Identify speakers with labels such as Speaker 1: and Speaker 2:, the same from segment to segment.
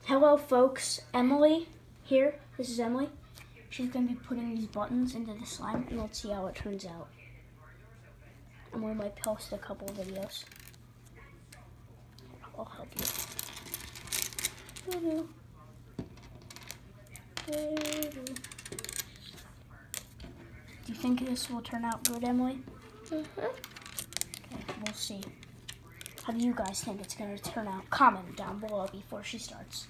Speaker 1: Hello folks, Emily here. This is Emily. She's going to be putting these buttons into the slime and let's see how it turns out. And we might post a couple videos. I'll help you. Do you think this will turn out good, Emily?
Speaker 2: Mm-hmm.
Speaker 1: Okay, we'll see. How do you guys think it's going to turn out? Comment down below before she starts.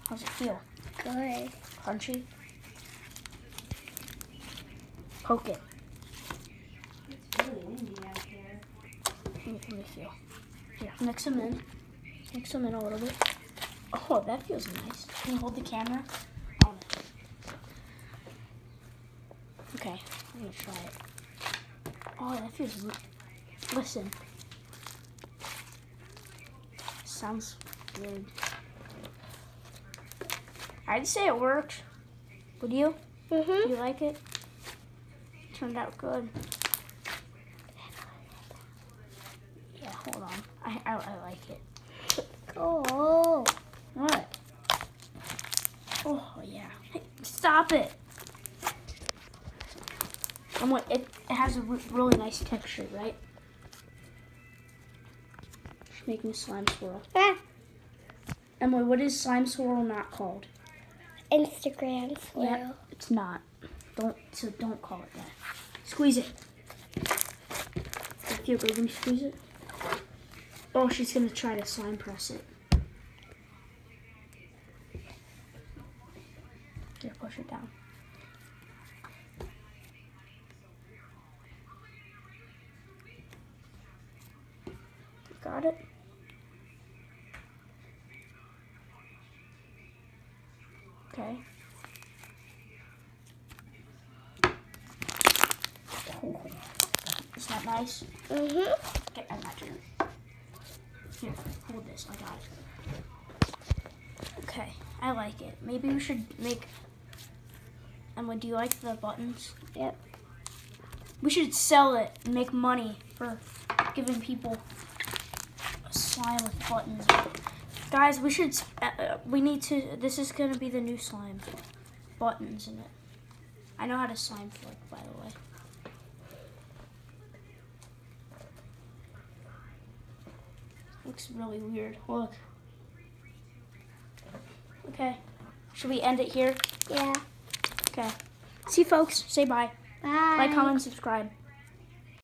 Speaker 1: How's it feel?
Speaker 2: Good.
Speaker 1: Crunchy? Poke it.
Speaker 3: It's really windy out here.
Speaker 1: Let me feel. Here, mix them in. Mix them in a little bit. Oh, that feels nice. Can you hold the camera? On it. Okay, I'm gonna try it. Oh, that feels. Listen. Sounds good. I'd say it worked. Would you?
Speaker 2: Mm-hmm.
Speaker 1: You like it? Turned out good. Yeah, hold on. I like it.
Speaker 2: Oh.
Speaker 1: What? Oh yeah. Hey, stop it. And what? It has a really nice texture, right? Just making a slime swirl.
Speaker 2: Ah.
Speaker 1: Emily, what is slime swirl not called?
Speaker 2: Instagram swirl.
Speaker 1: Yeah, it's not. Don't call it that. Squeeze it. If you're going to squeeze it. Oh, she's gonna try to slime press it. Here, push it down. Got it? Okay. Oh, is that nice?
Speaker 2: Mm-hmm.
Speaker 1: Okay, I'm not doing it. Here, hold this. I got it. Okay, I like it. Maybe we should make. Emma, do you like the buttons?
Speaker 2: Yep.
Speaker 1: We should sell it and make money for giving people a slime with buttons. Guys, we should. We need to. This is gonna be the new slime. Buttons in it. I know how to slime flick, by the way. Looks really weird. Look. Okay. Should we end it here?
Speaker 2: Yeah.
Speaker 1: Okay. See you folks. Say bye.
Speaker 2: Bye.
Speaker 1: Like, comment, subscribe.